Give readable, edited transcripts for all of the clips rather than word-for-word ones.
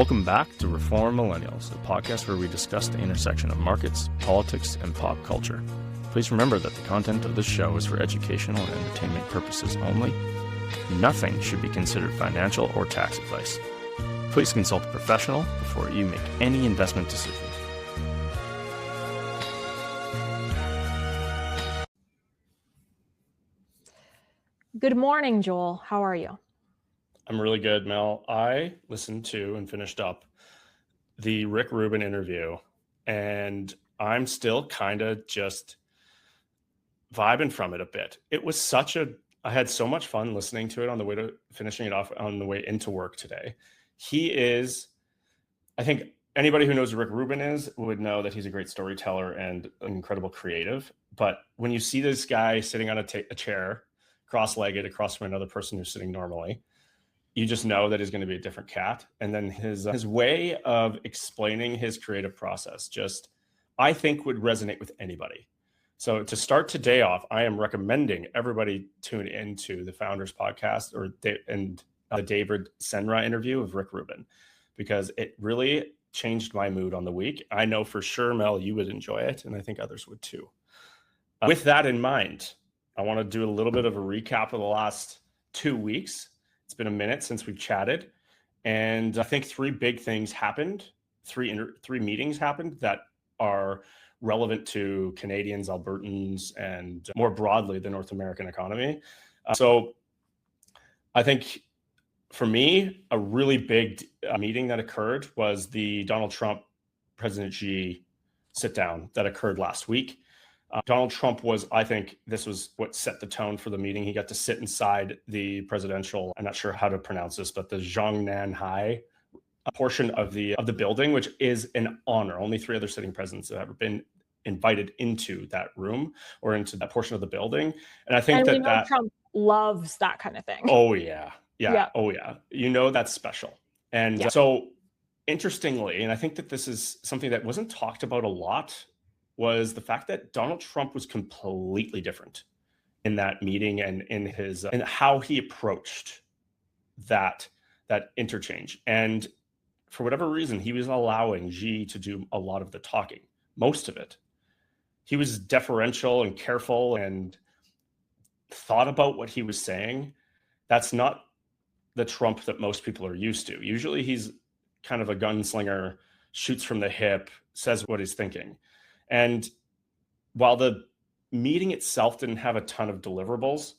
Welcome back to Reform Millennials, a podcast where we discuss the intersection of markets, politics, and pop culture. Please remember that the content of this show is for educational and entertainment purposes only. Nothing should be considered financial or tax advice. Please consult a professional before you make any investment decisions. Good morning, Joel. How are you? I'm really good, Mel. I listened to and finished up the Rick Rubin interview, and I'm still kind of just vibing from it a bit. It was I had so much fun listening to it on the way to finishing it off on the way into work today. I think anybody who knows who Rick Rubin is would know that he's a great storyteller and an incredible creative. But when you see this guy sitting on a chair, cross-legged across from another person who's sitting normally, you just know that he's going to be a different cat. And then his way of explaining his creative process I think would resonate with anybody. So to start today off, I am recommending everybody tune into the Founders Podcast and the David Senra interview of Rick Rubin, because it really changed my mood on the week. I know for sure, Mel, you would enjoy it, and I think others would too. With that in mind, I want to do a little bit of a recap of the last 2 weeks. It's been a minute since we've chatted, and I think three big things happened. Three meetings happened that are relevant to Canadians, Albertans, and more broadly the North American economy. So I think for me, a really big meeting that occurred was the Donald Trump, President Xi sit down that occurred last week. Donald Trump I think this was what set the tone for the meeting. He got to sit inside the presidential, I'm not sure how to pronounce this, but the Zhongnanhai portion of the building, which is an honor. Only 3 other sitting presidents have ever been invited into that room or into that portion of the building. And I think that Trump loves that kind of thing. Oh yeah. Oh yeah. That's special. And so interestingly, and I think that this is something that wasn't talked about a lot, was the fact that Donald Trump was completely different in that meeting and in his and how he approached that interchange. And for whatever reason, he was allowing Xi to do a lot of the talking, most of it. He was deferential and careful and thought about what he was saying. That's not the Trump that most people are used to. Usually he's kind of a gunslinger, shoots from the hip, says what he's thinking. And while the meeting itself didn't have a ton of deliverables,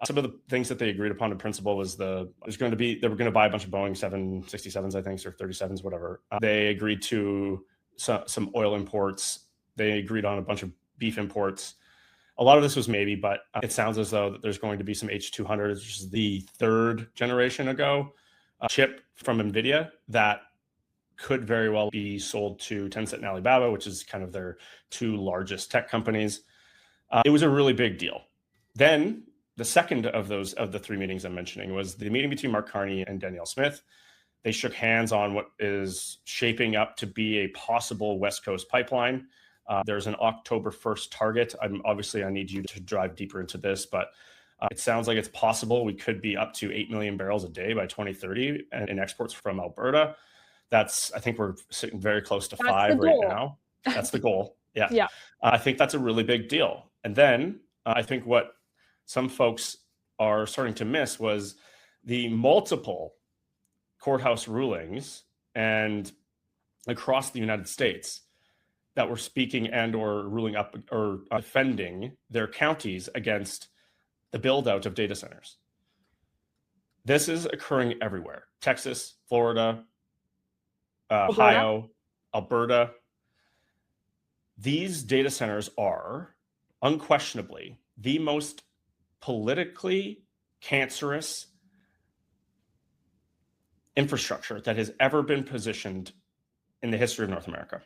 some of the things that they agreed upon in principle was they were going to buy a bunch of Boeing 767s, I think, or 37s, whatever. They agreed to some oil imports. They agreed on a bunch of beef imports. A lot of this was maybe, but it sounds as though that there's going to be some H200s, which is the 3rd generation ago chip from NVIDIA that could very well be sold to Tencent and Alibaba, which is kind of their 2 largest tech companies. It was a really big deal. Then the second of the 3 meetings I'm mentioning was the meeting between Mark Carney and Danielle Smith. They shook hands on what is shaping up to be a possible West Coast pipeline. There's an October 1st target. I need you to drive deeper into this, but it sounds like it's possible we could be up to 8 million barrels a day by 2030 in exports from Alberta. I think we're sitting very close to 5 right now. That's the goal. Yeah. I think that's a really big deal. And then I think what some folks are starting to miss was the multiple courthouse rulings and across the United States that were speaking and or ruling up or defending their counties against the build out of data centers. This is occurring everywhere. Texas, Florida, Ohio, Alberta. These data centers are unquestionably the most politically cancerous infrastructure that has ever been positioned in the history of North America.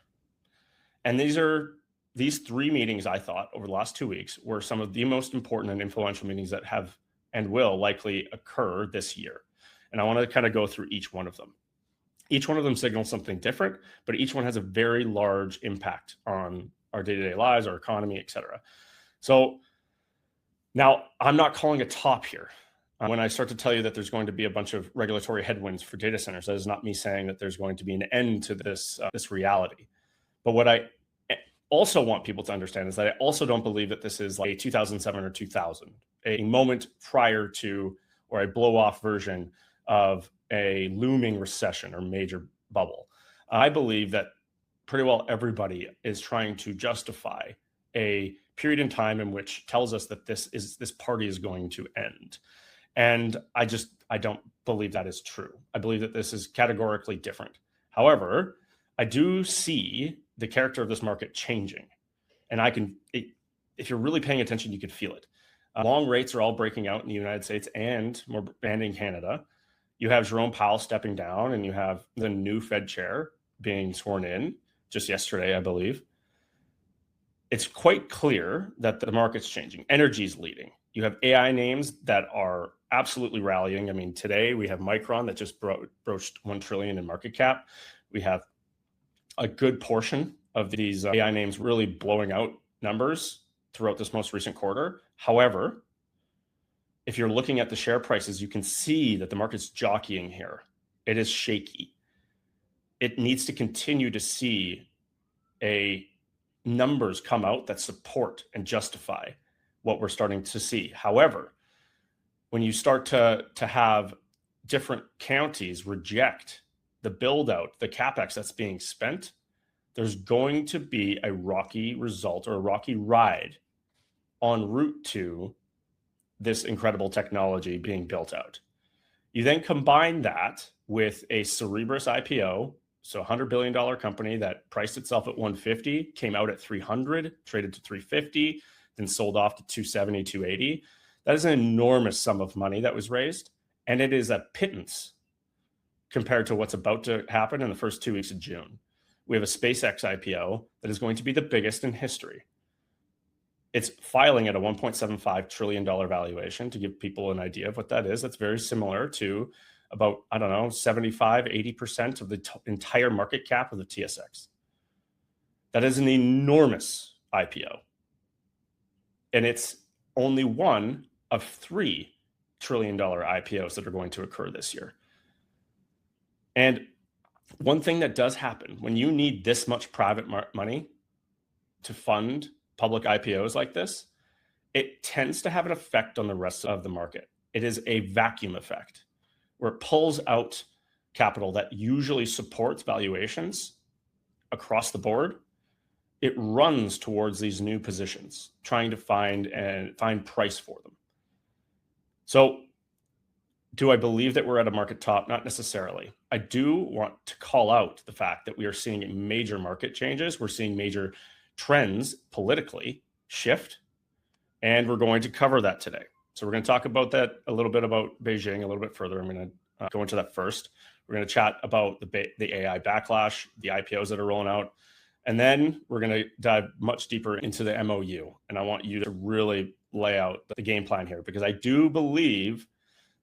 And these 3 meetings, I thought, over the last 2 weeks were some of the most important and influential meetings that have and will likely occur this year. And I want to kind of go through each one of them. Each one of them signals something different, but each one has a very large impact on our day-to-day lives, our economy, et cetera. So now I'm not calling a top here. When I start to tell you that there's going to be a bunch of regulatory headwinds for data centers, that is not me saying that there's going to be an end to this reality. But what I also want people to understand is that I also don't believe that this is like a 2007 or 2000, a moment prior to or a blow-off version of a looming recession or major bubble. I believe that pretty well everybody is trying to justify a period in time in which tells us that this party is going to end. And I don't believe that is true. I believe that this is categorically different. However, I do see the character of this market changing. And if you're really paying attention, you could feel it. Long rates are all breaking out in the United States and in Canada. You have Jerome Powell stepping down, and you have the new Fed chair being sworn in just yesterday, I believe. It's quite clear that the market's changing. Energy's leading. You have AI names that are absolutely rallying. I mean, today we have Micron that just broached 1 trillion in market cap. We have a good portion of these AI names really blowing out numbers throughout this most recent quarter. However, if you're looking at the share prices, you can see that the market's jockeying here. It is shaky. It needs to continue to see numbers come out that support and justify what we're starting to see. However, when you start to have different counties reject the build out, the capex that's being spent, there's going to be a rocky result or a rocky ride en route to this incredible technology being built out. You then combine that with a Cerebras IPO, so $100 billion company that priced itself at 150, came out at 300, traded to 350, then sold off to 270, 280. That is an enormous sum of money that was raised, and it is a pittance compared to what's about to happen in the first 2 weeks of June. We have a SpaceX IPO that is going to be the biggest in history. It's filing at a $1.75 trillion valuation. To give people an idea of what that is, that's very similar to about, 75, 80% of the entire market cap of the TSX. That is an enormous IPO. And it's only one of 3 trillion dollar IPOs that are going to occur this year. And one thing that does happen when you need this much private money to fund public IPOs like this, it tends to have an effect on the rest of the market. It is a vacuum effect where it pulls out capital that usually supports valuations across the board. It runs towards these new positions, trying to find price for them. So do I believe that we're at a market top? Not necessarily. I do want to call out the fact that we are seeing major market changes. We're seeing major trends politically shift, and we're going to cover that today. So we're going to talk about that a little bit, about Beijing a little bit further. I'm going to go into that first. We're going to chat about the AI backlash, the IPOs that are rolling out, and then we're going to dive much deeper into the MOU. And I want you to really lay out the game plan here, because I do believe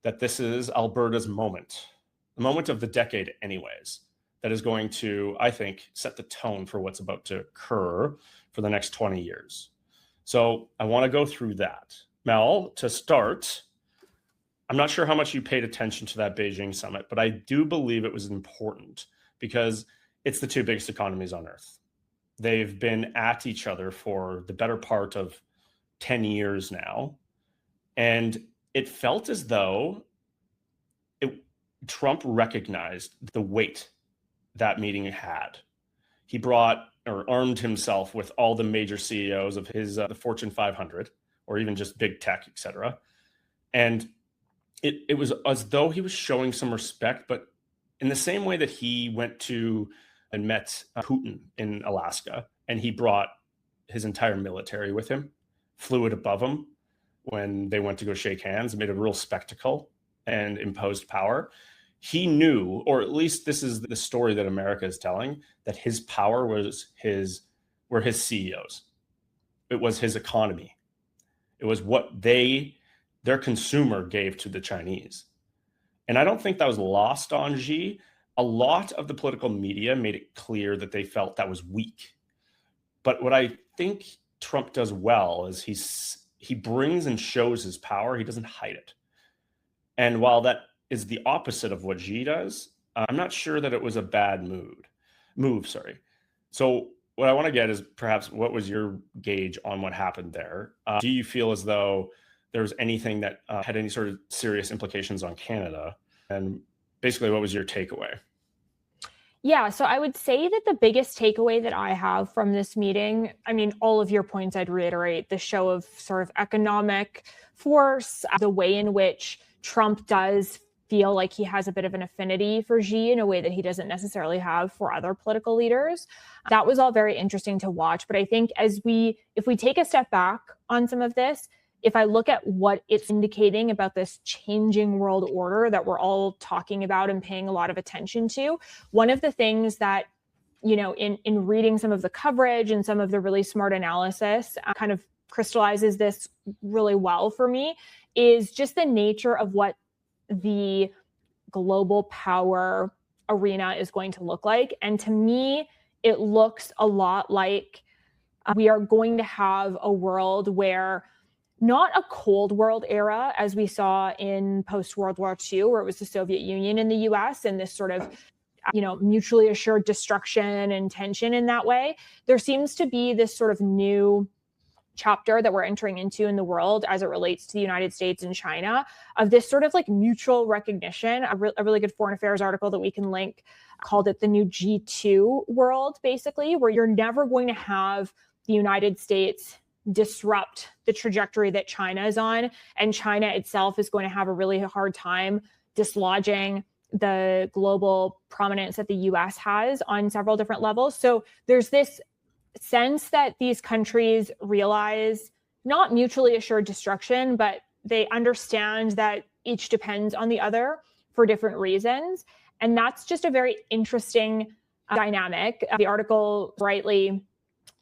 that this is Alberta's moment, the moment of the decade anyways, that is going to, I think, set the tone for what's about to occur for the next 20 years. So I want to go through that. Mel, to start, I'm not sure how much you paid attention to that Beijing summit, but I do believe it was important because it's the two biggest economies on earth. They've been at each other for the better part of 10 years now. And it felt as though Trump recognized the weight that meeting had. He brought or armed himself with all the major CEOs of his the Fortune 500, or even just big tech, et cetera. And it was as though he was showing some respect, but in the same way that he went to and met Putin in Alaska, and he brought his entire military with him, flew it above him when they went to go shake hands, made a real spectacle and imposed power. He knew, or at least this is the story that America is telling, that his power were his CEOs. It was his economy. It was what their consumer gave to the Chinese. And I don't think that was lost on Xi. A lot of the political media made it clear that they felt that was weak. But what I think Trump does well is he brings and shows his power. He doesn't hide it. And while that is the opposite of what Xi does, I'm not sure that it was a bad move. Sorry. So what I want to get is perhaps what was your gauge on what happened there? Do you feel as though there was anything that had any sort of serious implications on Canada? And basically, what was your takeaway? Yeah, so I would say that the biggest takeaway that I have from this meeting, I mean, all of your points I'd reiterate, the show of sort of economic force, the way in which Trump does feel like he has a bit of an affinity for Xi in a way that he doesn't necessarily have for other political leaders. That was all very interesting to watch. But I think if we take a step back on some of this, if I look at what it's indicating about this changing world order that we're all talking about and paying a lot of attention to, one of the things that, in reading some of the coverage and some of the really smart analysis kind of crystallizes this really well for me is just the nature of what the global power arena is going to look like. And to me, it looks a lot like we are going to have a world where not a Cold World era, as we saw in post-World War II, where it was the Soviet Union and the US and this sort of, mutually assured destruction and tension in that way. There seems to be this sort of new chapter that we're entering into in the world as it relates to the United States and China of this sort of like mutual recognition. A really good foreign affairs article that we can link called it the new G2 world, basically, where you're never going to have the United States disrupt the trajectory that China is on. And China itself is going to have a really hard time dislodging the global prominence that the US has on several different levels. So there's this sense that these countries realize not mutually assured destruction, but they understand that each depends on the other for different reasons. And that's just a very interesting dynamic. The article rightly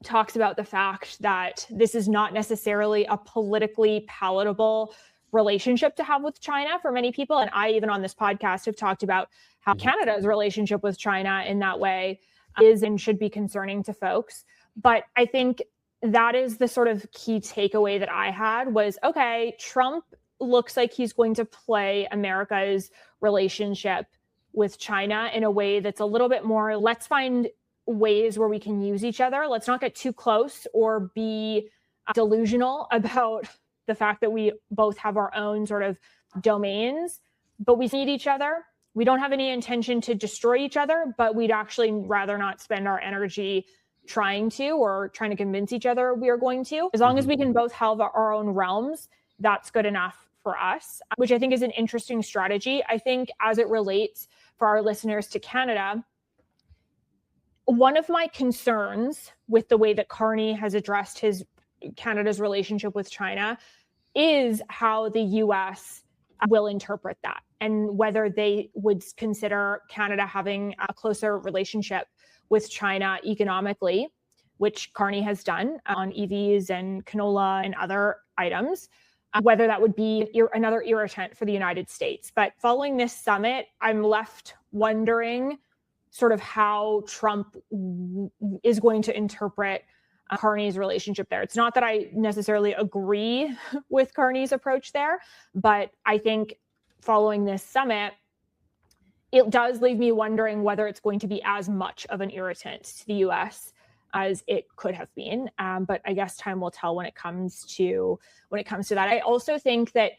talks about the fact that this is not necessarily a politically palatable relationship to have with China for many people. And I, even on this podcast, have talked about how Canada's relationship with China in that way is and should be concerning to folks. But I think that is the sort of key takeaway that I had was, okay, Trump looks like he's going to play America's relationship with China in a way that's a little bit more, let's find ways where we can use each other. Let's not get too close or be delusional about the fact that we both have our own sort of domains, but we need each other. We don't have any intention to destroy each other, but we'd actually rather not spend our energy trying to convince each other we are going to. As long as we can both have our own realms, that's good enough for us, which I think is an interesting strategy. I think as it relates for our listeners to Canada, one of my concerns with the way that Carney has addressed Canada's relationship with China is how the US will interpret that and whether they would consider Canada having a closer relationship with China economically, which Carney has done on EVs and canola and other items, whether that would be another irritant for the United States. But following this summit, I'm left wondering sort of how Trump is going to interpret Carney's relationship there. It's not that I necessarily agree with Carney's approach there, but I think following this summit, it does leave me wondering whether it's going to be as much of an irritant to the U.S. as it could have been. But I guess time will tell when it comes to that. I also think that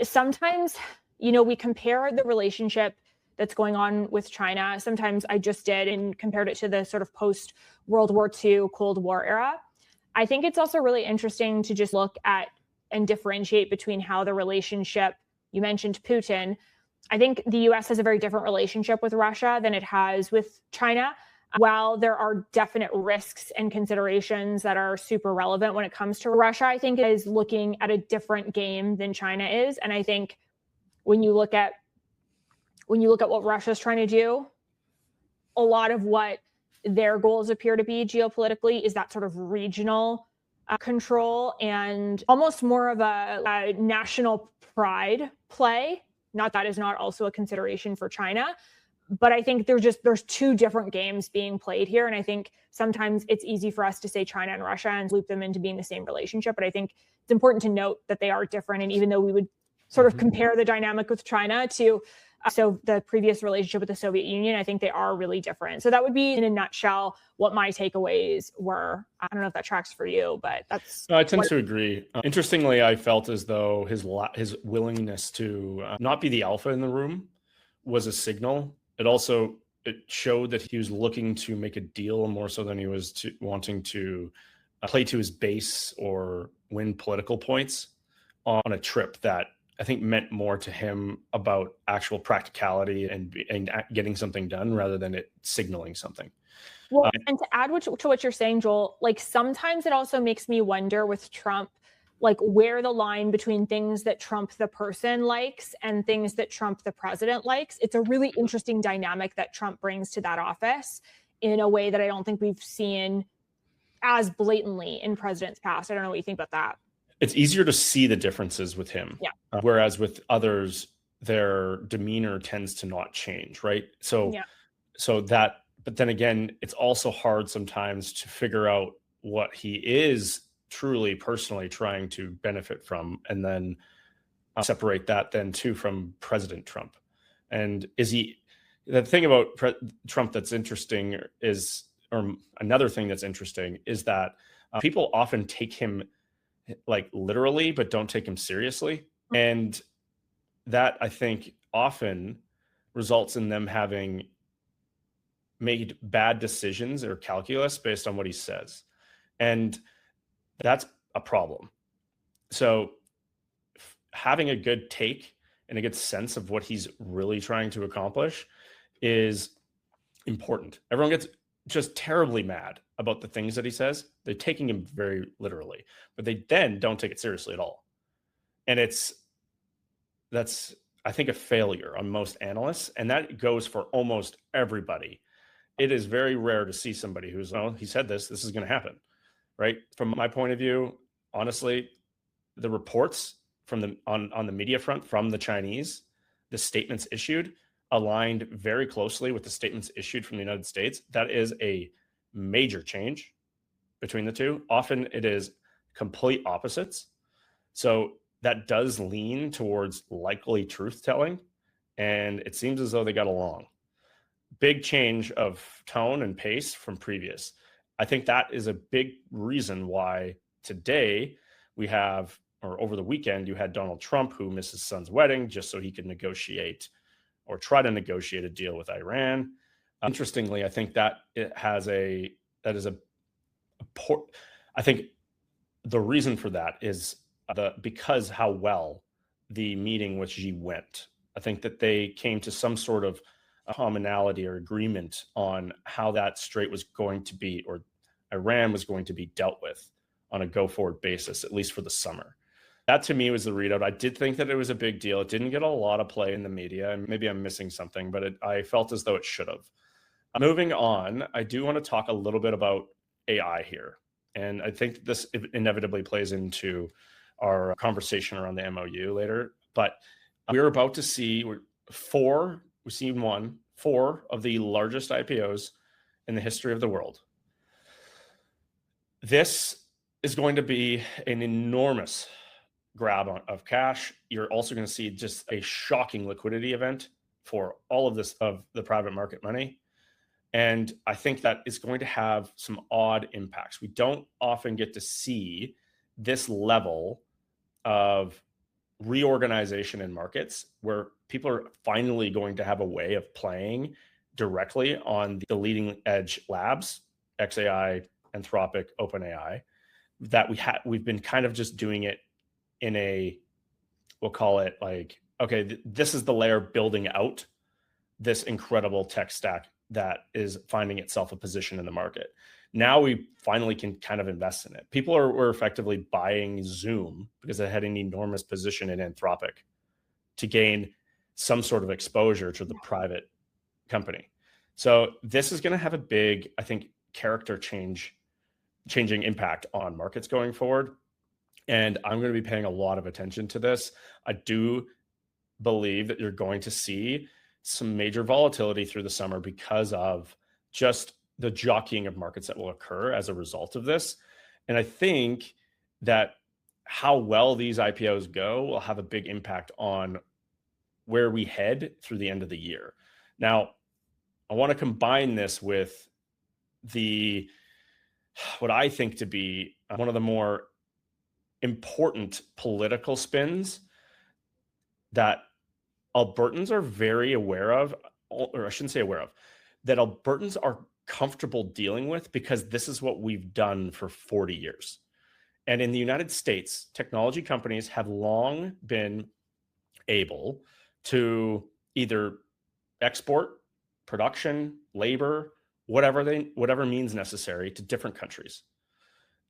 sometimes, we compare the relationship that's going on with China. Sometimes I just did and compared it to the sort of post-World War II Cold War era. I think it's also really interesting to just look at and differentiate between how the relationship, you mentioned Putin. I think the US has a very different relationship with Russia than it has with China. While there are definite risks and considerations that are super relevant when it comes to Russia, I think it is looking at a different game than China is. And I think when you look at what Russia's trying to do, a lot of what their goals appear to be geopolitically is that sort of regional control and almost more of a national pride play. Not that is not also a consideration for China, but I think there's two different games being played here. And I think sometimes it's easy for us to say China and Russia and loop them into being the same relationship. But I think it's important to note that they are different. And even though we would sort of compare the dynamic with China to so the previous relationship with the Soviet Union, I think they are really different. So that would be, in a nutshell, what my takeaways were. I don't know if that tracks for you, but that's... I tend to agree. Interestingly, I felt as though his willingness to not be the alpha in the room was a signal. It showed that he was looking to make a deal more so than he was wanting to play to his base or win political points on a trip that I think meant more to him about actual practicality and getting something done rather than it signaling something. Well, and to add to what you're saying, Joel, like sometimes it also makes me wonder with Trump, like where the line between things that Trump the person likes and things that Trump the president likes. It's a really interesting dynamic that Trump brings to that office in a way that I don't think we've seen as blatantly in presidents past. I don't know what you think about that. It's easier to see the differences with him. Yeah. Whereas with others, their demeanor tends to not change, right? But then again, it's also hard sometimes to figure out what he is truly personally trying to benefit from, and then separate that then too from President Trump. And the thing about Trump that's interesting is, or another thing that's interesting is that people often take him like literally, but don't take him seriously. And that I think often results in them having made bad decisions or calculus based on what he says. And that's a problem. So having a good take and a good sense of what he's really trying to accomplish is important. Everyone gets just terribly mad about the things that he says. They're taking him very literally, but they then don't take it seriously at all. And that's, I think, a failure on most analysts. And that goes for almost everybody. It is very rare to see somebody who's, oh, he said this is going to happen, right? From my point of view, honestly, the reports from on the media front from the Chinese, the statements issued aligned very closely with the statements issued from the United States. That is a major change between the two. Often it is complete opposites. So that does lean towards likely truth telling. And it seems as though they got along. Big change of tone and pace from previous. I think that is a big reason why today we have, or over the weekend, you had Donald Trump who missed his son's wedding just so he could negotiate or try to negotiate a deal with Iran. Interestingly, I think that I think the reason for that is because how well the meeting with Xi went. I think that they came to some sort of commonality or agreement on how that strait was going to be, or Iran was going to be dealt with on a go-forward basis, at least for the summer. That to me was the readout. I did think that it was a big deal. It didn't get a lot of play in the media, and maybe I'm missing something, but I felt as though it should have. Moving on, I do want to talk a little bit about AI here. And I think this inevitably plays into our conversation around the MOU later. But we're about to see four of the largest IPOs in the history of the world. This is going to be an enormous grab of cash. You're also going to see just a shocking liquidity event for all of this, of the private market money. And I think that it's going to have some odd impacts. We don't often get to see this level of reorganization in markets where people are finally going to have a way of playing directly on the leading edge labs, XAI, Anthropic, OpenAI, that we've been kind of just doing it in a, we'll call it like, okay, this is the layer building out this incredible tech stack that is finding itself a position in the market. Now we finally can kind of invest in it. People were effectively buying Zoom because it had an enormous position in Anthropic to gain some sort of exposure to the private company. So this is going to have a big, I think, character changing impact on markets going forward. And I'm going to be paying a lot of attention to this. I do believe that you're going to see some major volatility through the summer because of just the jockeying of markets that will occur as a result of this. And I think that how well these IPOs go will have a big impact on where we head through the end of the year. Now, I want to combine this with what I think to be one of the more important political spins that Albertans are very aware of, or I shouldn't say aware of, that Albertans are comfortable dealing with because this is what we've done for 40 years. And in the United States, technology companies have long been able to either export production, labor, whatever means necessary to different countries,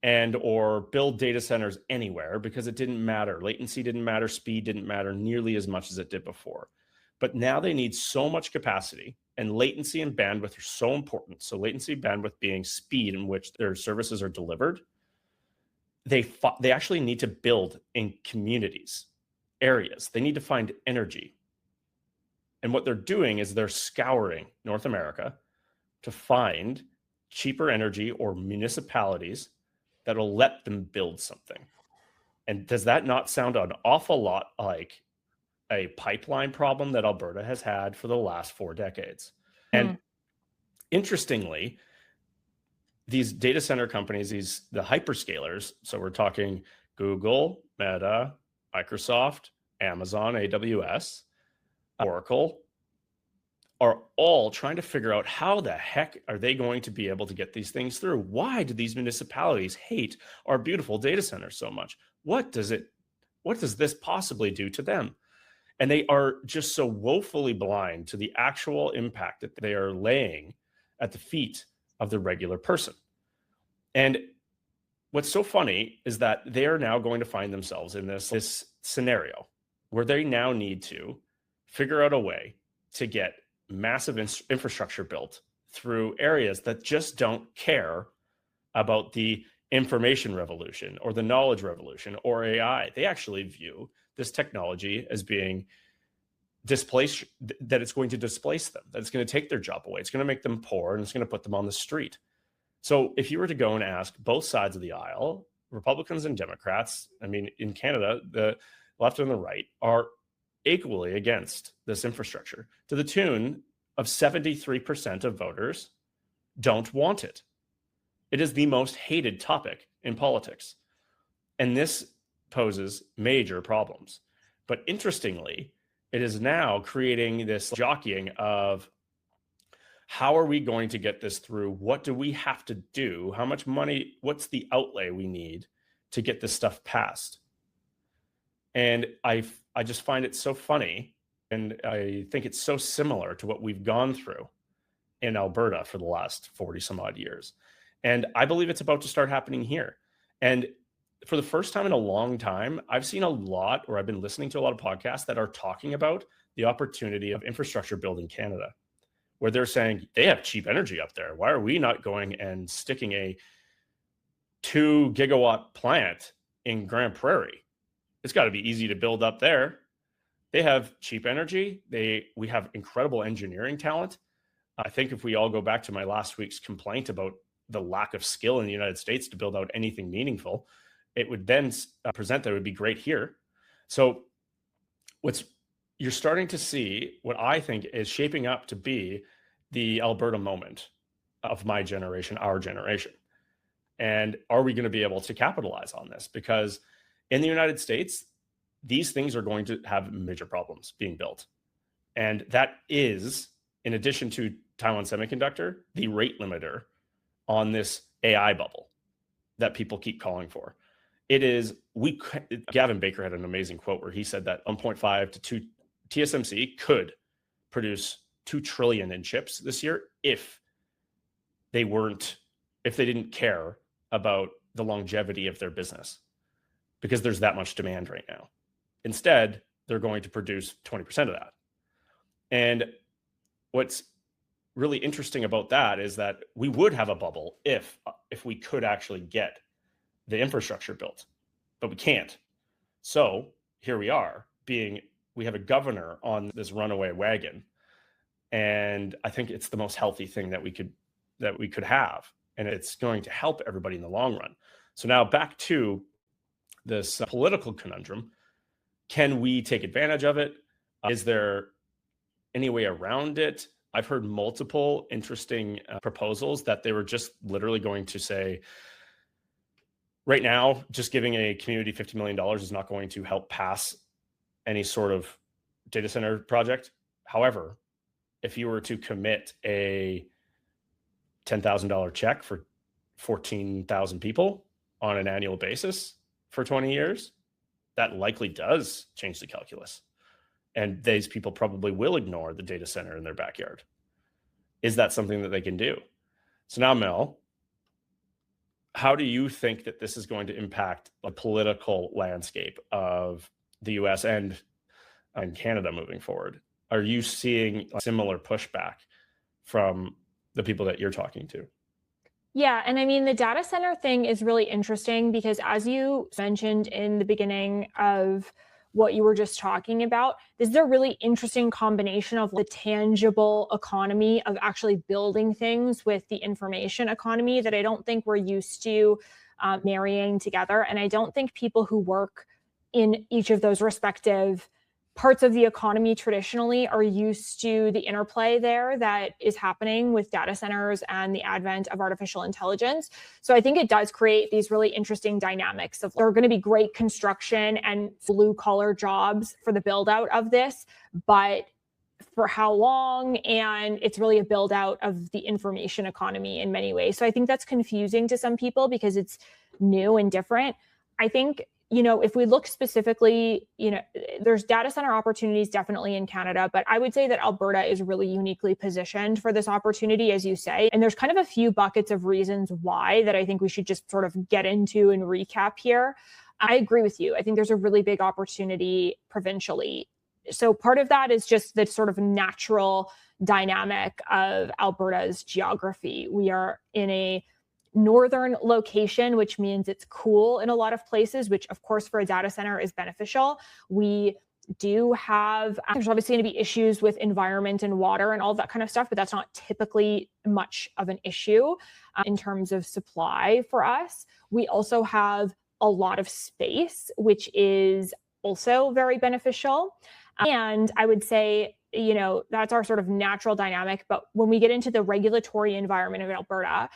and or build data centers anywhere because it didn't matter. Latency didn't matter, speed didn't matter nearly as much as it did before. But now they need so much capacity, and latency and bandwidth are so important. So latency, bandwidth being speed in which their services are delivered. They actually need to build in communities, areas. They need to find energy. And what they're doing is they're scouring North America to find cheaper energy or municipalities that will let them build something. And does that not sound an awful lot like a pipeline problem that Alberta has had for the last 4 decades? And interestingly, these data center companies, the hyperscalers, so we're talking Google, Meta, Microsoft, Amazon, AWS, Oracle, are all trying to figure out how the heck are they going to be able to get these things through? Why do these municipalities hate our beautiful data centers so much? What does this possibly do to them? And they are just so woefully blind to the actual impact that they are laying at the feet of the regular person. And what's so funny is that they are now going to find themselves in this scenario where they now need to figure out a way to get massive infrastructure built through areas that just don't care about the information revolution or the knowledge revolution or AI. They actually view this technology as being displaced, that it's going to displace them, that it's going to take their job away. It's going to make them poor and it's going to put them on the street. So if you were to go and ask both sides of the aisle, Republicans and Democrats, I mean, in Canada, the left and the right are equally against this infrastructure to the tune of 73% of voters don't want it. It is the most hated topic in politics. And this poses major problems. But interestingly, it is now creating this jockeying of how are we going to get this through? What do we have to do? How much money, what's the outlay we need to get this stuff passed? And I just find it so funny. And I think it's so similar to what we've gone through in Alberta for the last 40 some odd years. And I believe it's about to start happening here. And for the first time in a long time, I've seen a lot, or I've been listening to a lot of podcasts that are talking about the opportunity of infrastructure build in Canada, where they're saying they have cheap energy up there. Why are we not going and sticking a 2 gigawatt plant in Grand Prairie? It's got to be easy to build up there. They have cheap energy. We have incredible engineering talent. I think if we all go back to my last week's complaint about the lack of skill in the United States to build out anything meaningful, it would then present that it would be great here. So you're starting to see what I think is shaping up to be the Alberta moment of my generation, our generation. And are we going to be able to capitalize on this? Because in the United States, these things are going to have major problems being built. And that is, in addition to Taiwan Semiconductor, the rate limiter on this AI bubble that people keep calling for. Gavin Baker had an amazing quote where he said that 1.5 to 2 TSMC could produce 2 trillion in chips this year if they didn't care about the longevity of their business, because there's that much demand right now. Instead, they're going to produce 20% of that. And what's really interesting about that is that we would have a bubble if we could actually get the infrastructure built, but we can't. So here we are, we have a governor on this runaway wagon, and I think it's the most healthy thing that we could have, and it's going to help everybody in the long run. So now back to this political conundrum. Can we take advantage of it? Is there any way around it? I've heard multiple interesting proposals that they were just literally going to say, right now, just giving a community $50 million is not going to help pass any sort of data center project. However, if you were to commit a $10,000 check for 14,000 people on an annual basis for 20 years, that likely does change the calculus. And these people probably will ignore the data center in their backyard. Is that something that they can do? So now, Mel, how do you think that this is going to impact the political landscape of the US and Canada moving forward? Are you seeing a similar pushback from the people that you're talking to? Yeah. And I mean, the data center thing is really interesting because, as you mentioned in the beginning of what you were just talking about, this is a really interesting combination of the tangible economy of actually building things with the information economy that I don't think we're used to marrying together. And I don't think people who work in each of those respective parts of the economy traditionally are used to the interplay there that is happening with data centers and the advent of artificial intelligence. So I think it does create these really interesting dynamics of there are going to be great construction and blue collar jobs for the build out of this, but for how long? And it's really a build out of the information economy in many ways. So I think that's confusing to some people because it's new and different. I think, if we look specifically, there's data center opportunities definitely in Canada, but I would say that Alberta is really uniquely positioned for this opportunity, as you say. And there's kind of a few buckets of reasons why that I think we should just sort of get into and recap here. I agree with you. I think there's a really big opportunity provincially. So part of that is just the sort of natural dynamic of Alberta's geography. We are in a northern location, which means it's cool in a lot of places, which of course for a data center is beneficial. We do have, there's obviously going to be issues with environment and water and all that kind of stuff, but that's not typically much of an issue in terms of supply for us. We also have a lot of space, which is also very beneficial. And I would say, that's our sort of natural dynamic. But when we get into the regulatory environment of Alberta,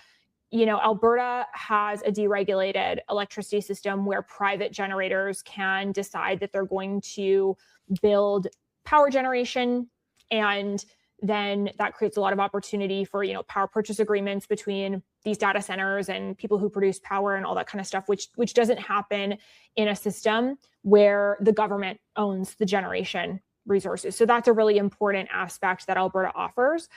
Alberta has a deregulated electricity system where private generators can decide that they're going to build power generation. And then that creates a lot of opportunity for, power purchase agreements between these data centers and people who produce power and all that kind of stuff, which doesn't happen in a system where the government owns the generation resources. So that's a really important aspect that Alberta offers.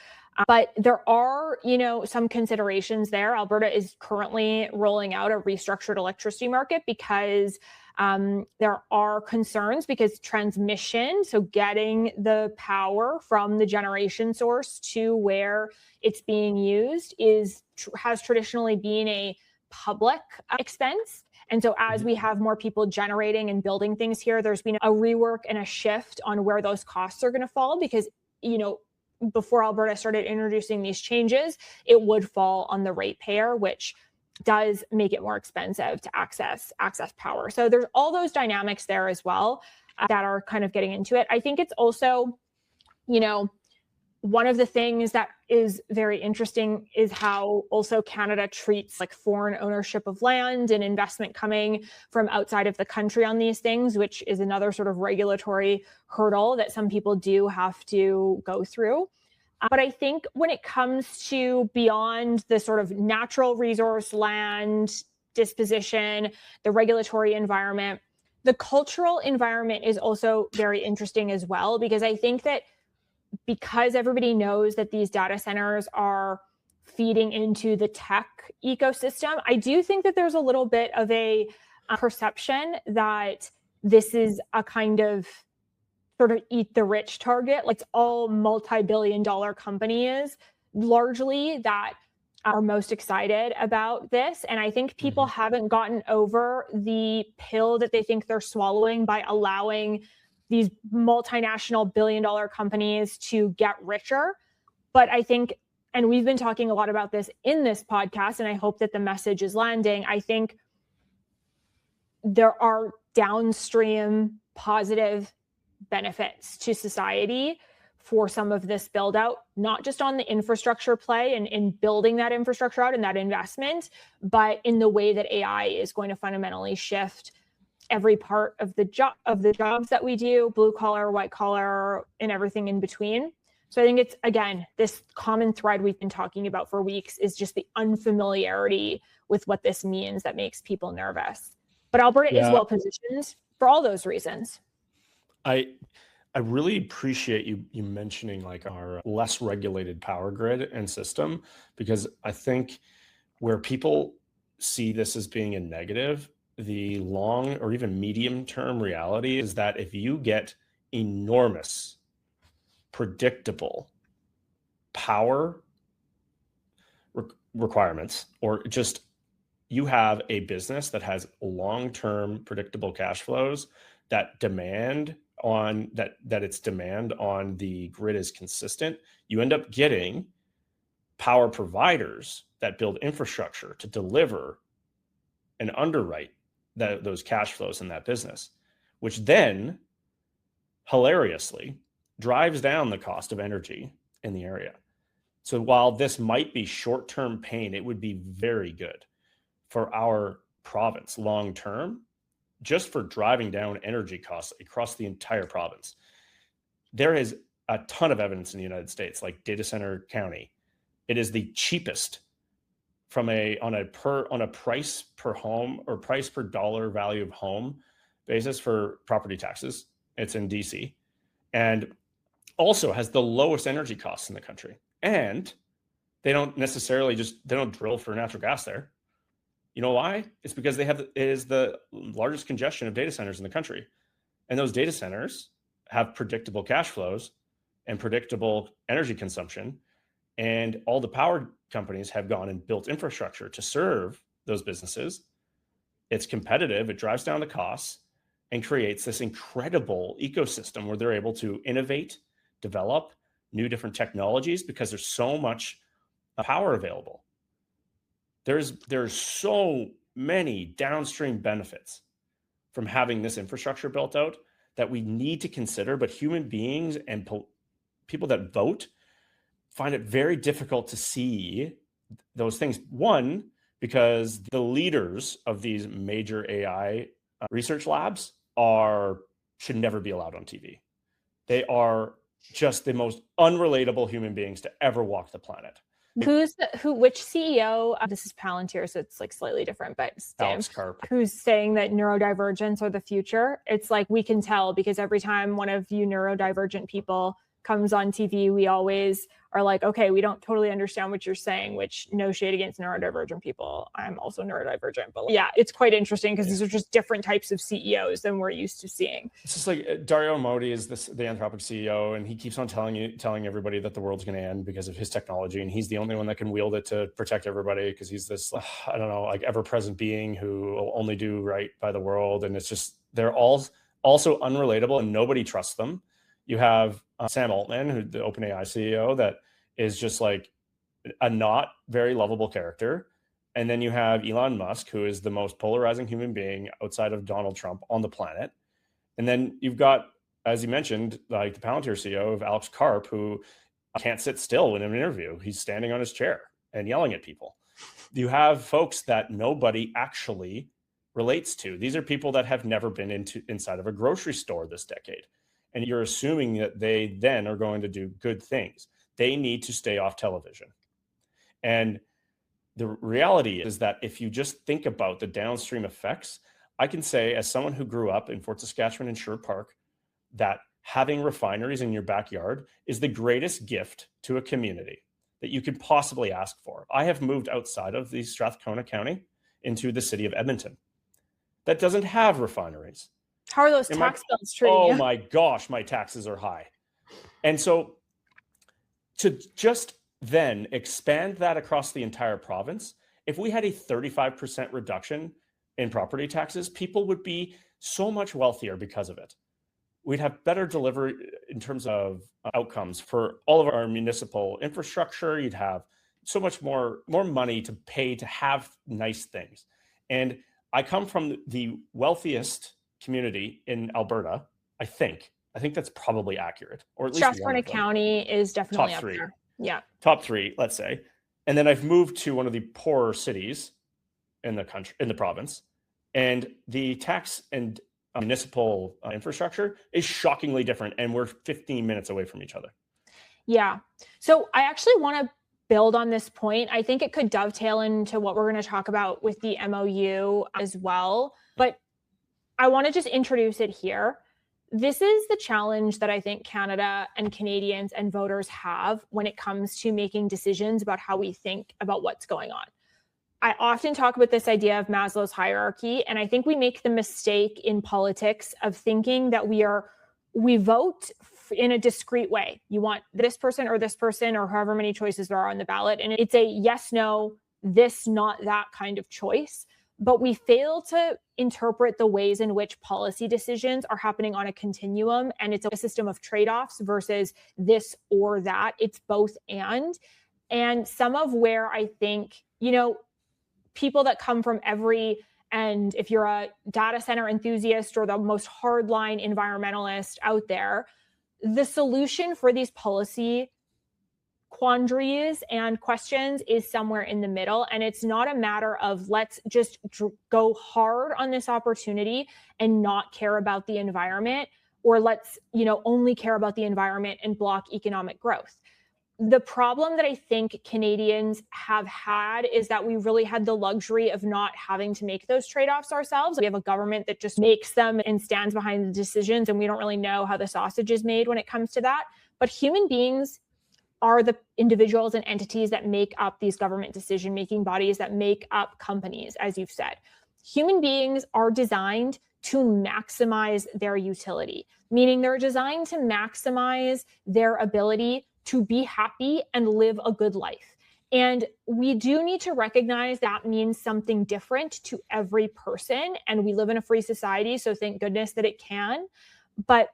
But there are, some considerations there. Alberta is currently rolling out a restructured electricity market because there are concerns because transmission, so getting the power from the generation source to where it's being used has traditionally been a public expense. And so as we have more people generating and building things here, there's been a rework and a shift on where those costs are going to fall because, before Alberta started introducing these changes, it would fall on the ratepayer, which does make it more expensive to access power. So there's all those dynamics there as well that are kind of getting into it. I think it's also, one of the things that is very interesting is how also Canada treats like foreign ownership of land and investment coming from outside of the country on these things, which is another sort of regulatory hurdle that some people do have to go through. But I think when it comes to beyond the sort of natural resource land disposition, the regulatory environment, the cultural environment is also very interesting as well, because I think that because everybody knows that these data centers are feeding into the tech ecosystem, I do think that there's a little bit of a perception that this is a kind of sort of eat the rich target. Like it's all multi-billion-dollar companies largely that are most excited about this. And I think people haven't gotten over the pill that they think they're swallowing by allowing these multinational billion-dollar companies to get richer. But I think, and we've been talking a lot about this in this podcast, and I hope that the message is landing, I think there are downstream positive benefits to society for some of this build out, not just on the infrastructure play and in building that infrastructure out and that investment, but in the way that AI is going to fundamentally shift every part of the jobs that we do, blue collar, white collar, and everything in between. So I think it's, again, this common thread we've been talking about for weeks is just the unfamiliarity with what this means that makes people nervous. But Alberta is well positioned for all those reasons. I really appreciate you mentioning like our less regulated power grid and system, because I think where people see this as being a negative, the long or even medium term reality is that if you get enormous, predictable power requirements, or just you have a business that has long-term predictable cash flows that demand on its demand on the grid is consistent, you end up getting power providers that build infrastructure to deliver and underwrite those cash flows in that business, which then hilariously drives down the cost of energy in the area. So while this might be short-term pain, it would be very good for our province long-term, just for driving down energy costs across the entire province. There is a ton of evidence in the United States, like Data Center County. It is the cheapest on a price per home or price per dollar value of home basis for property taxes. It's in DC, and also has the lowest energy costs in the country. And they don't drill for natural gas there. You know why? It's because it is the largest congestion of data centers in the country. And those data centers have predictable cash flows and predictable energy consumption. And all the power companies have gone and built infrastructure to serve those businesses. It's competitive, it drives down the costs, and creates this incredible ecosystem where they're able to innovate, develop new different technologies because there's so much power available. There's so many downstream benefits from having this infrastructure built out that we need to consider, but human beings and people that vote find it very difficult to see those things. One, because the leaders of these major AI research labs should never be allowed on TV. They are just the most unrelatable human beings to ever walk the planet. Which CEO? This is Palantir, so it's like slightly different, but Alex Karp, who's saying that neurodivergence are the future. It's like we can tell because every time one of you neurodivergent people comes on TV, we always are like, okay, we don't totally understand what you're saying, which no shade against neurodivergent people. I'm also neurodivergent, but yeah, it's quite interesting because these are just different types of CEOs than we're used to seeing. It's just like Dario Modi is the Anthropic CEO, and he keeps on telling everybody that the world's going to end because of his technology, and he's the only one that can wield it to protect everybody because he's this, I don't know, like ever-present being who will only do right by the world. And it's just, they're all also unrelatable and nobody trusts them. You have Sam Altman, who the OpenAI CEO, that is just like a not very lovable character. And then you have Elon Musk, who is the most polarizing human being outside of Donald Trump on the planet. And then you've got, as you mentioned, like the Palantir CEO of Alex Karp, who can't sit still in an interview. He's standing on his chair and yelling at people. You have folks that nobody actually relates to. These are people that have never been inside of a grocery store this decade. And you're assuming that they then are going to do good things. They need to stay off television. And the reality is that if you just think about the downstream effects, I can say, as someone who grew up in Fort Saskatchewan and Sherwood Park, that having refineries in your backyard is the greatest gift to a community that you could possibly ask for. I have moved outside of the Strathcona County into the city of Edmonton that doesn't have refineries. How are those tax bills treating you? Oh my gosh, my taxes are high. And so to just then expand that across the entire province, if we had a 35% reduction in property taxes, people would be so much wealthier because of it. We'd have better delivery in terms of outcomes for all of our municipal infrastructure. You'd have so much more money to pay to have nice things. And I come from the wealthiest community in Alberta, I think. I think that's probably accurate, or at least one Strathcona of them. County is definitely Top up three. there. Yeah. Top three, let's say. And then I've moved to one of the poorer cities in the country, in the province, and the tax and municipal infrastructure is shockingly different, and we're 15 minutes away from each other. Yeah. So I actually want to build on this point. I think it could dovetail into what we're going to talk about with the MOU as well, but I want to just introduce it here. This is the challenge that I think Canada and Canadians and voters have when it comes to making decisions about how we think about what's going on. I often talk about this idea of Maslow's hierarchy, and I think we make the mistake in politics of thinking that we vote in a discrete way. You want this person or however many choices there are on the ballot, and it's a yes, no, this, not that kind of choice. But we fail to interpret the ways in which policy decisions are happening on a continuum, and it's a system of trade-offs versus this or that. It's both and some of where I think, people that come from and if you're a data center enthusiast or the most hardline environmentalist out there, the solution for these policy quandaries and questions is somewhere in the middle. And it's not a matter of let's just go hard on this opportunity and not care about the environment, or let's, only care about the environment and block economic growth. The problem that I think Canadians have had is that we really had the luxury of not having to make those trade-offs ourselves. We have a government that just makes them and stands behind the decisions, and we don't really know how the sausage is made when it comes to that. But human beings are the individuals and entities that make up these government decision-making bodies, that make up companies, as you've said. Human beings are designed to maximize their utility, meaning they're designed to maximize their ability to be happy and live a good life. And we do need to recognize that means something different to every person. And we live in a free society, so thank goodness that it can. But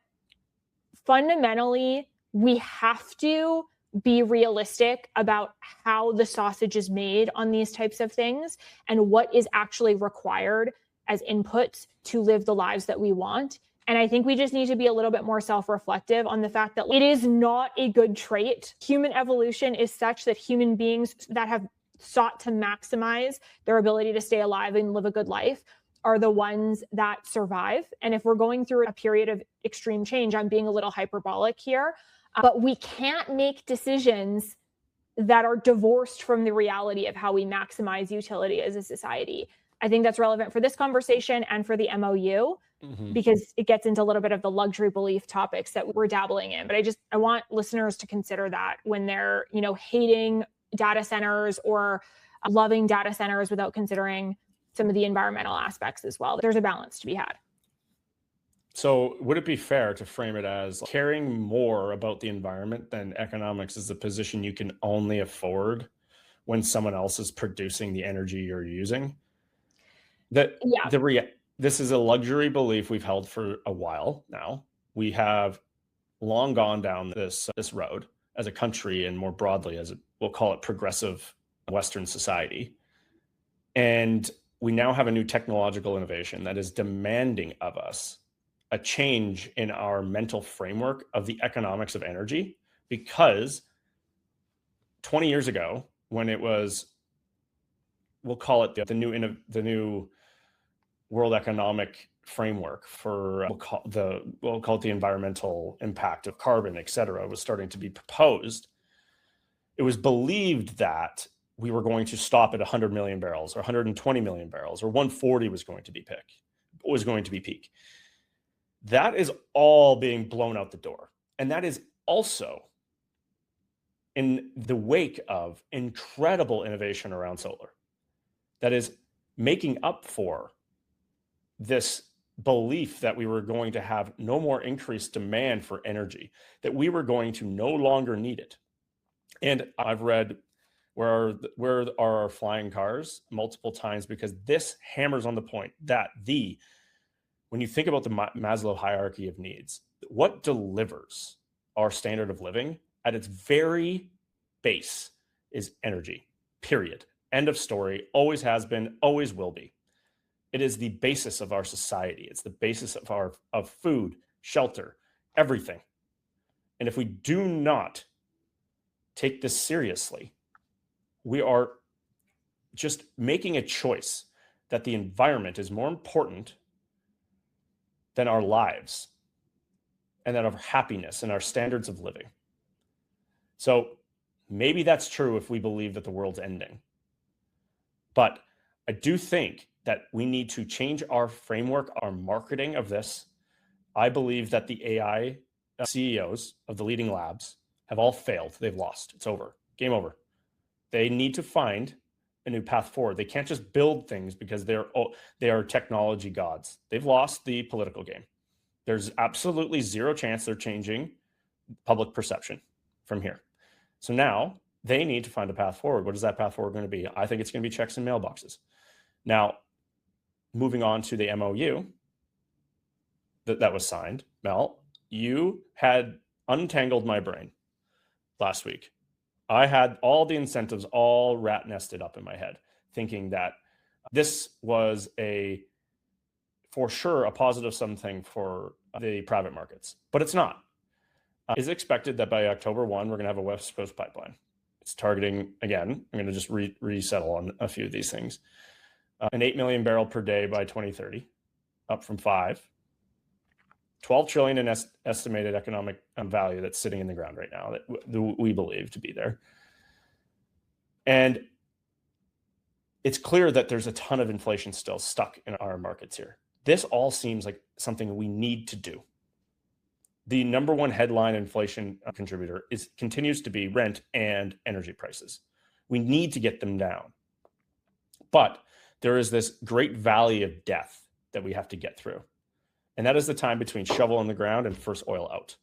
fundamentally, we have to be realistic about how the sausage is made on these types of things and what is actually required as inputs to live the lives that we want. And I think we just need to be a little bit more self-reflective on the fact that it is not a good trait. Human evolution is such that human beings that have sought to maximize their ability to stay alive and live a good life are the ones that survive. And if we're going through a period of extreme change, I'm being a little hyperbolic here, but we can't make decisions that are divorced from the reality of how we maximize utility as a society. I think that's relevant for this conversation and for the MOU, because it gets into a little bit of the luxury belief topics that we're dabbling in. But I want listeners to consider that when they're, hating data centers or loving data centers without considering some of the environmental aspects as well. There's a balance to be had. So would it be fair to frame it as caring more about the environment than economics is a position you can only afford when someone else is producing the energy you're using? This is a luxury belief we've held for a while now. We have long gone down this road as a country, and more broadly we'll call it progressive Western society. And we now have a new technological innovation that is demanding of us a change in our mental framework of the economics of energy, because 20 years ago, when it was, we'll call it the new World Economic Framework for we'll call it the environmental impact of carbon, et cetera, was starting to be proposed. It was believed that we were going to stop at 100 million barrels or 120 million barrels, or 140 was going to be peak. That is all being blown out the door. And that is also in the wake of incredible innovation around solar that is making up for this belief that we were going to have no more increased demand for energy, that we were going to no longer need it. And I've read where are our flying cars multiple times, because this hammers on the point that when you think about the Maslow hierarchy of needs, what delivers our standard of living at its very base is energy, period. End of story. Always has been, always will be. It is the basis of our society. It's the basis of food, shelter, everything. And if we do not take this seriously, we are just making a choice that the environment is more important than our lives and than our happiness and our standards of living. So maybe that's true if we believe that the world's ending. But I do think that we need to change our framework, our marketing of this. I believe that the AI CEOs of the leading labs have all failed. They've lost. It's over. Game over. They need to find a new path forward. They can't just build things because they are technology gods. They've lost the political game. There's absolutely zero chance they're changing public perception from here. So now they need to find a path forward. What is that path forward going to be? I think it's going to be checks and mailboxes. Now, moving on to the MOU that was signed, Mel, you had untangled my brain last week. I had all the incentives all rat nested up in my head, thinking that this was for sure a positive something for the private markets, but it's not. It's expected that by October 1, we're going to have a West Coast pipeline. It's targeting, again, I'm going to just resettle on a few of these things. An 8 million barrel per day by 2030, up from 5. 12 trillion in estimated economic value that's sitting in the ground right now that we believe to be there. And it's clear that there's a ton of inflation still stuck in our markets here. This all seems like something we need to do. The number one headline inflation contributor continues to be rent and energy prices. We need to get them down. But there is this great valley of death that we have to get through. And that is the time between shovel in the ground and first oil out.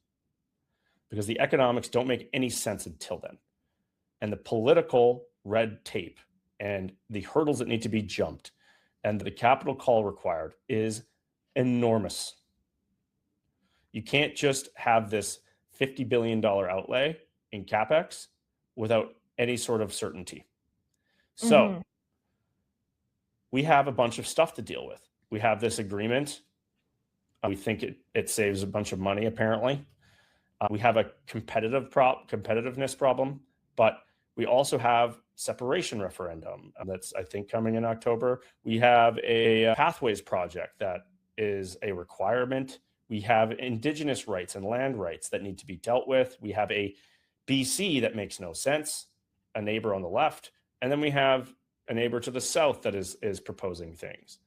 Because the economics don't make any sense until then. And the political red tape and the hurdles that need to be jumped and the capital call required is enormous. You can't just have this $50 billion outlay in CapEx without any sort of certainty. So we have a bunch of stuff to deal with. We have this agreement. We think it saves a bunch of money, apparently. We have a competitiveness problem, but we also have separation referendum that's, I think, coming in October. We have a pathways project that is a requirement. We have Indigenous rights and land rights that need to be dealt with. We have a BC that makes no sense, a neighbor on the left, and then we have a neighbor to the south that is proposing things.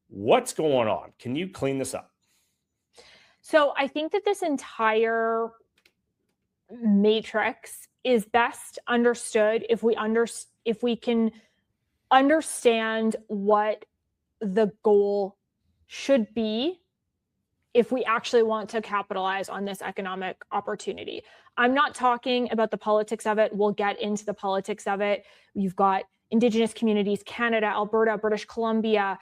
What's going on? Can you clean this up? So I think that this entire matrix is best understood if we can understand what the goal should be if we actually want to capitalize on this economic opportunity. I'm not talking about the politics of it. We'll get into the politics of it. You've got Indigenous communities, Canada, Alberta, British Columbia,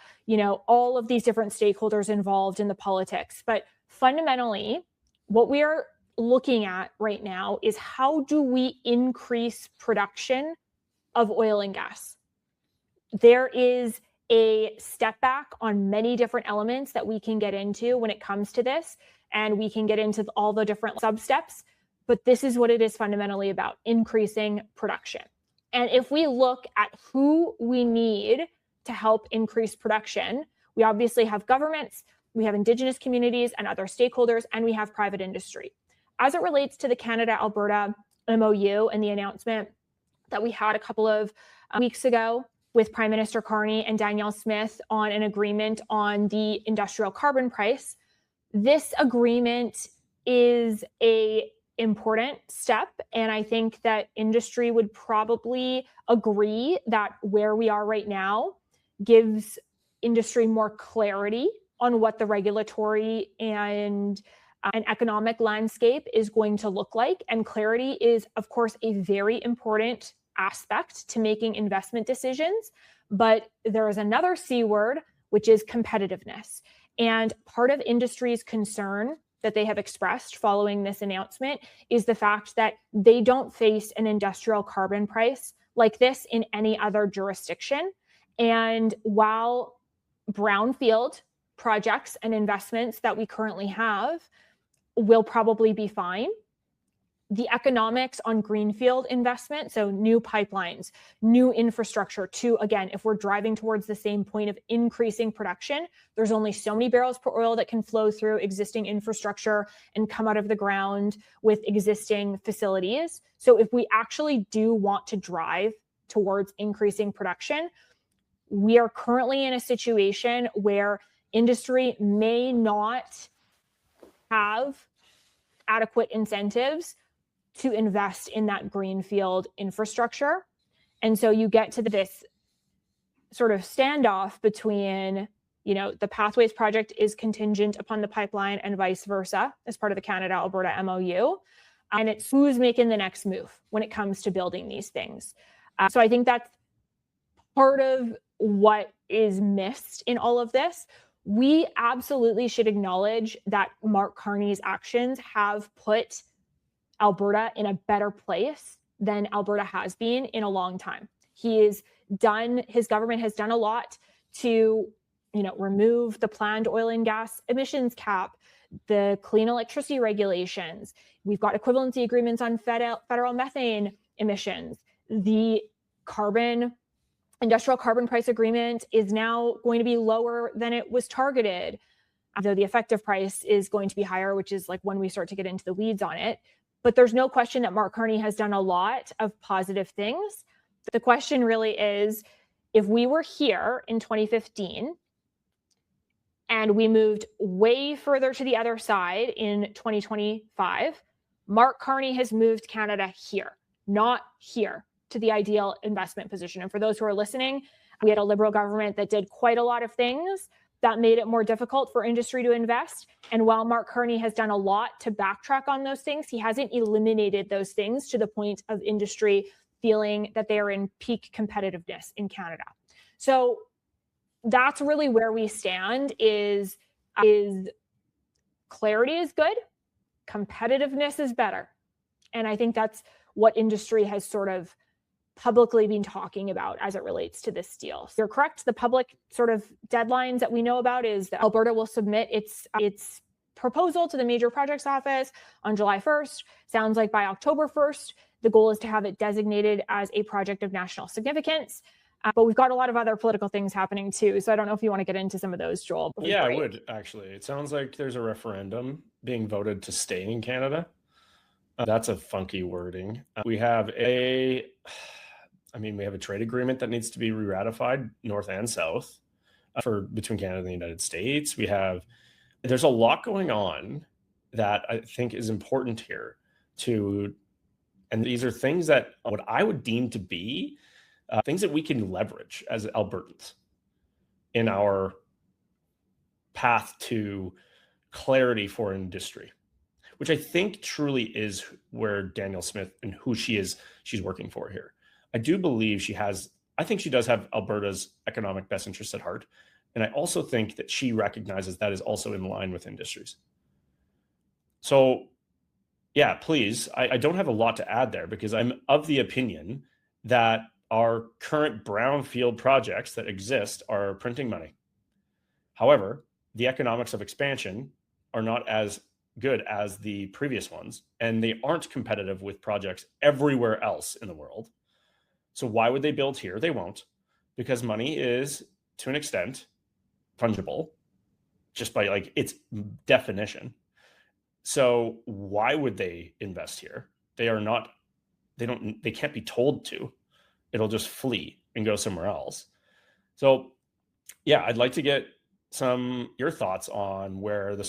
all of these different stakeholders involved in the politics. But fundamentally, what we are looking at right now is how do we increase production of oil and gas? There is a step back on many different elements that we can get into when it comes to this, and we can get into all the different sub-steps, but this is what it is fundamentally about, increasing production. And if we look at who we need to help increase production, we obviously have governments, we have Indigenous communities and other stakeholders, and we have private industry. As it relates to the Canada-Alberta MOU and the announcement that we had a couple of weeks ago with Prime Minister Carney and Danielle Smith on an agreement on the industrial carbon price, this agreement is an important step. And I think that industry would probably agree that where we are right now gives industry more clarity on what the regulatory and economic landscape is going to look like. And clarity is, of course, a very important aspect to making investment decisions. But there is another C word, which is competitiveness. And part of industry's concern that they have expressed following this announcement is the fact that they don't face an industrial carbon price like this in any other jurisdiction. And while brownfield projects and investments that we currently have will probably be fine. The economics on greenfield investment, so new pipelines, new infrastructure to, again, if we're driving towards the same point of increasing production, there's only so many barrels per oil that can flow through existing infrastructure and come out of the ground with existing facilities. So if we actually do want to drive towards increasing production, we are currently in a situation where industry may not have adequate incentives to invest in that greenfield infrastructure. And so you get to this sort of standoff between, the Pathways project is contingent upon the pipeline and vice versa as part of the Canada-Alberta MOU. And it's who's making the next move when it comes to building these things. So I think that's part of what is missed in all of this. We absolutely should acknowledge that Mark Carney's actions have put Alberta in a better place than Alberta has been in a long time. His government has done a lot to, remove the planned oil and gas emissions cap, the clean electricity regulations. We've got equivalency agreements on federal methane emissions. The industrial carbon price agreement is now going to be lower than it was targeted, though the effective price is going to be higher, which is like when we start to get into the weeds on it. But there's no question that Mark Carney has done a lot of positive things. The question really is, if we were here in 2015 and we moved way further to the other side in 2025, Mark Carney has moved Canada here, not here, to the ideal investment position. And for those who are listening, we had a Liberal government that did quite a lot of things that made it more difficult for industry to invest. And while Mark Carney has done a lot to backtrack on those things, he hasn't eliminated those things to the point of industry feeling that they are in peak competitiveness in Canada. So that's really where we stand is clarity is good, competitiveness is better. And I think that's what industry has sort of publicly been talking about as it relates to this deal. So you're correct. The public sort of deadlines that we know about is that Alberta will submit its proposal to the Major Projects Office on July 1st. Sounds like by October 1st, the goal is to have it designated as a project of national significance. But we've got a lot of other political things happening too. So I don't know if you want to get into some of those, Joel. Yeah, I would actually. It sounds like there's a referendum being voted to stay in Canada. That's a funky wording. We have a trade agreement that needs to be re-ratified, North and South, between Canada and the United States. There's a lot going on that I think is important here and these are things that what I would deem to be things that we can leverage as Albertans in our path to clarity for industry, which I think truly is where Danielle Smith and who she's working for here. I do believe I think she does have Alberta's economic best interests at heart. And I also think that she recognizes that is also in line with industries. So yeah, please, I don't have a lot to add there because I'm of the opinion that our current brownfield projects that exist are printing money. However, the economics of expansion are not as good as the previous ones, and they aren't competitive with projects everywhere else in the world. So why would they build here? They won't, because money is, to an extent, fungible, just by its definition. So why would they invest here? They can't be told to. It'll just flee and go somewhere else. So yeah, I'd like to get your thoughts on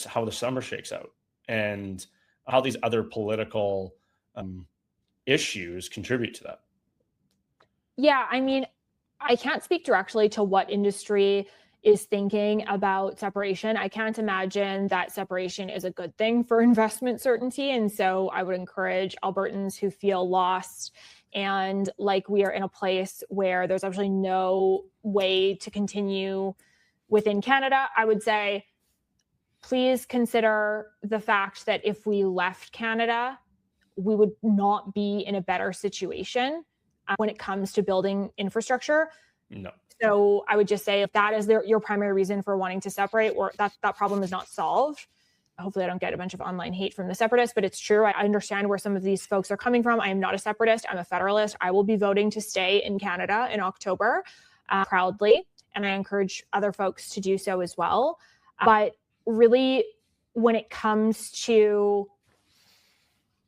how the summer shakes out and how these other political issues contribute to that. Yeah, I can't speak directly to what industry is thinking about separation. I can't imagine that separation is a good thing for investment certainty. And so I would encourage Albertans who feel lost and like we are in a place where there's actually no way to continue within Canada, I would say, please consider the fact that if we left Canada, we would not be in a better situation when it comes to building infrastructure. No. So I would just say if that is your primary reason for wanting to separate, or that problem is not solved, hopefully I don't get a bunch of online hate from the separatists, but it's true. I understand where some of these folks are coming from. I am not a separatist. I'm a federalist. I will be voting to stay in Canada in October proudly, and I encourage other folks to do so as well. But really, when it comes to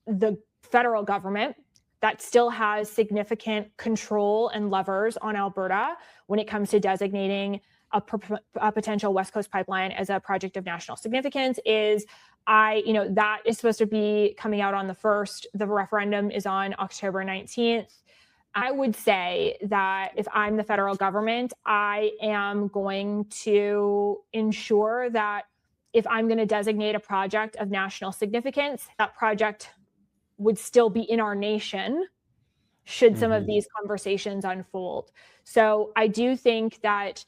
the federal government, that still has significant control and levers on Alberta when it comes to designating a potential West Coast pipeline as a project of national significance that is supposed to be coming out on the 1st. The referendum is on October 19th. I would say that if I'm the federal government, I am going to ensure that if I'm going to designate a project of national significance, that project would still be in our nation should some of these conversations unfold. So I do think that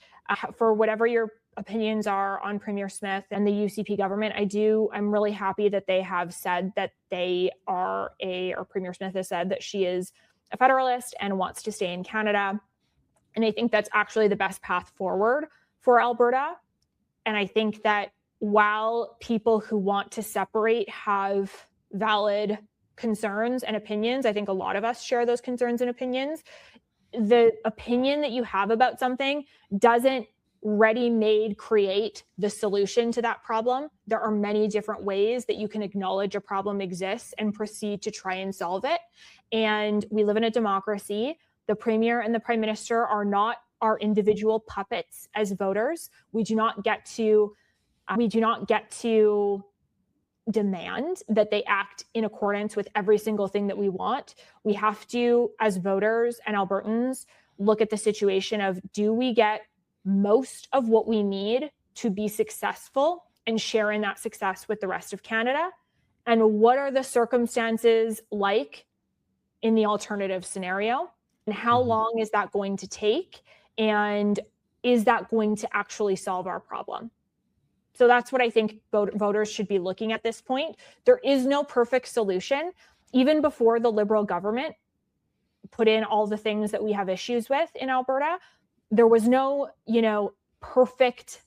for whatever your opinions are on Premier Smith and the UCP government, I'm really happy that they have said that or Premier Smith has said that she is a federalist and wants to stay in Canada. And I think that's actually the best path forward for Alberta. And I think that while people who want to separate have valid concerns and opinions, I think a lot of us share those concerns and opinions. The opinion that you have about something doesn't ready-made create the solution to that problem. There are many different ways that you can acknowledge a problem exists and proceed to try and solve it. And we live in a democracy. The Premier and the Prime Minister are not our individual puppets as voters. We do not get to demand that they act in accordance with every single thing that we want. We have to, as voters and Albertans, look at the situation of, do we get most of what we need to be successful and share in that success with the rest of Canada? And what are the circumstances like in the alternative scenario? And how long is that going to take? And is that going to actually solve our problem? So that's what I think voters should be looking at this point. There is no perfect solution. Even before the Liberal government put in all the things that we have issues with in Alberta, there was no, perfect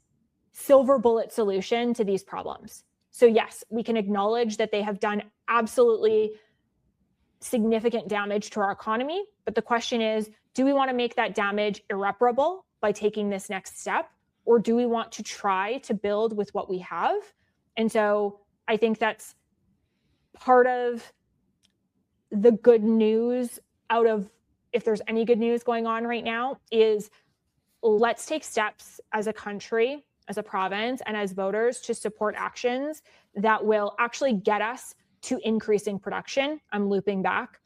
silver bullet solution to these problems. So yes, we can acknowledge that they have done absolutely significant damage to our economy. But the question is, do we want to make that damage irreparable by taking this next step? Or do we want to try to build with what we have? And so I think that's part of the good news out of, if there's any good news going on right now, is let's take steps as a country, as a province, and as voters to support actions that will actually get us to increasing production. I'm looping back.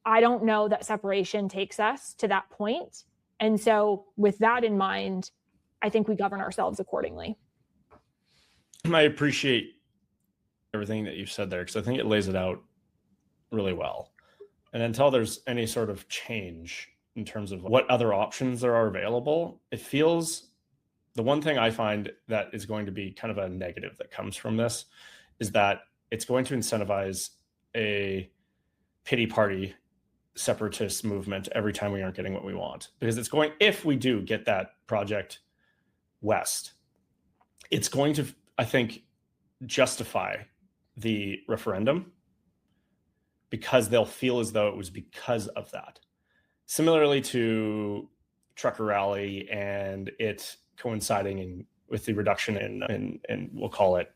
I don't know that separation takes us to that point. And so with that in mind, I think we govern ourselves accordingly. I appreciate everything that you've said there, because I think it lays it out really well. And until there's any sort of change in terms of what other options there are available, it feels, the one thing I find that is going to be kind of a negative that comes from this is that it's going to incentivize a pity party separatist movement every time we aren't getting what we want. Because it's going, if we do get that project west, it's going to, I think, justify the referendum because they'll feel as though it was because of that. Similarly to Trucker Rally and it coinciding with the reduction in we'll call it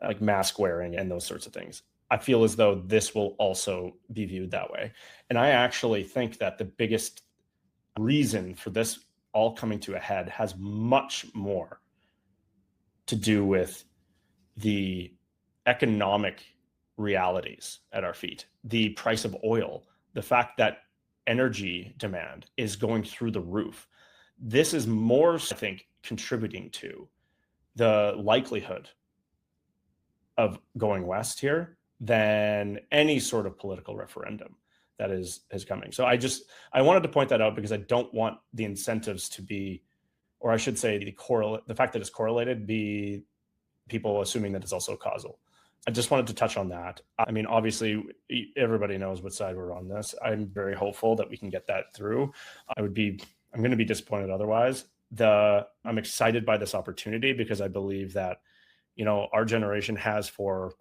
like mask wearing and those sorts of things. I feel as though this will also be viewed that way. And I actually think that the biggest reason for this all coming to a head has much more to do with the economic realities at our feet, the price of oil, the fact that energy demand is going through the roof. This is more, I think, contributing to the likelihood of going west here than any sort of political referendum that is coming. So I wanted to point that out because I don't want the incentives to be, or I should say the fact that it's correlated, be people assuming that it's also causal. I just wanted to touch on that. I mean, obviously, everybody knows what side we're on this. I'm very hopeful that we can get that through. I would be I'm going to be disappointed otherwise. I'm excited by this opportunity because I believe that, our generation has for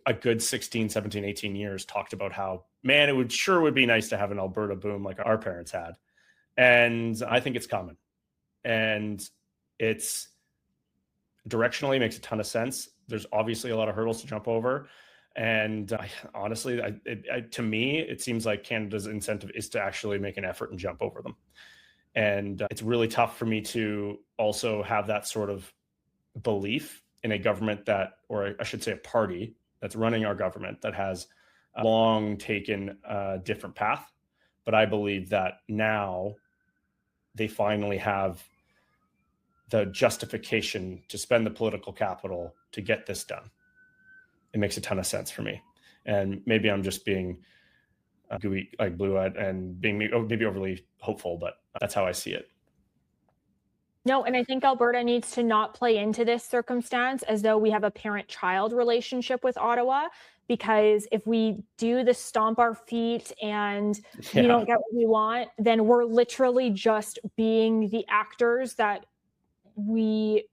a good 16, 17, 18 years talked about how, man, it would be nice to have an Alberta boom like our parents had. And I think it's coming. And it's directionally makes a ton of sense. There's obviously a lot of hurdles to jump over. And honestly, to me, it seems like Canada's incentive is to actually make an effort and jump over them. And it's really tough for me to also have that sort of belief in a government or I should say a party that's running our government that has long taken a different path. But I believe that now they finally have the justification to spend the political capital to get this done. It makes a ton of sense for me. And maybe I'm just being gooey, like blue-eyed, and being maybe overly hopeful, but that's how I see it. No, and I think Alberta needs to not play into this circumstance as though we have a parent-child relationship with Ottawa, because if we do the stomp our feet and we don't get what we want, then we're literally just being the actors that we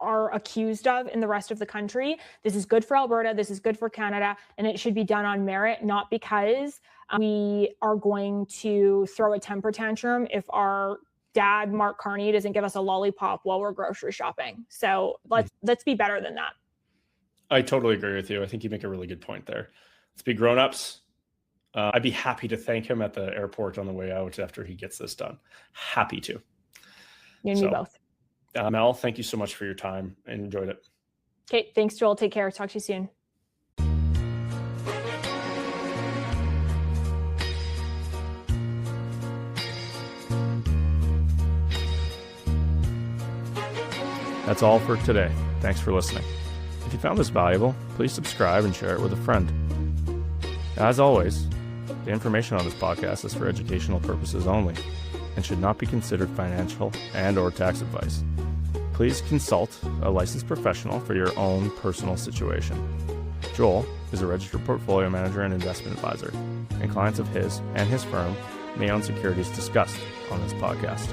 are accused of in the rest of the country. This is good for Alberta. This is good for Canada. And it should be done on merit, not because we are going to throw a temper tantrum if our dad, Mark Carney, doesn't give us a lollipop while we're grocery shopping. So let's be better than that. I totally agree with you. I think you make a really good point there. Let's be grown-ups. I'd be happy to thank him at the airport on the way out after he gets this done. Happy to. You and me both. Mel, thank you so much for your time. I enjoyed it. Okay, thanks, Joel. Take care. Talk to you soon. That's all for today. Thanks for listening. If you found this valuable, please subscribe and share it with a friend. As always, the information on this podcast is for educational purposes only and should not be considered financial and/or tax advice. Please consult a licensed professional for your own personal situation. Joel is a registered portfolio manager and investment advisor, and clients of his and his firm may own securities discussed on this podcast.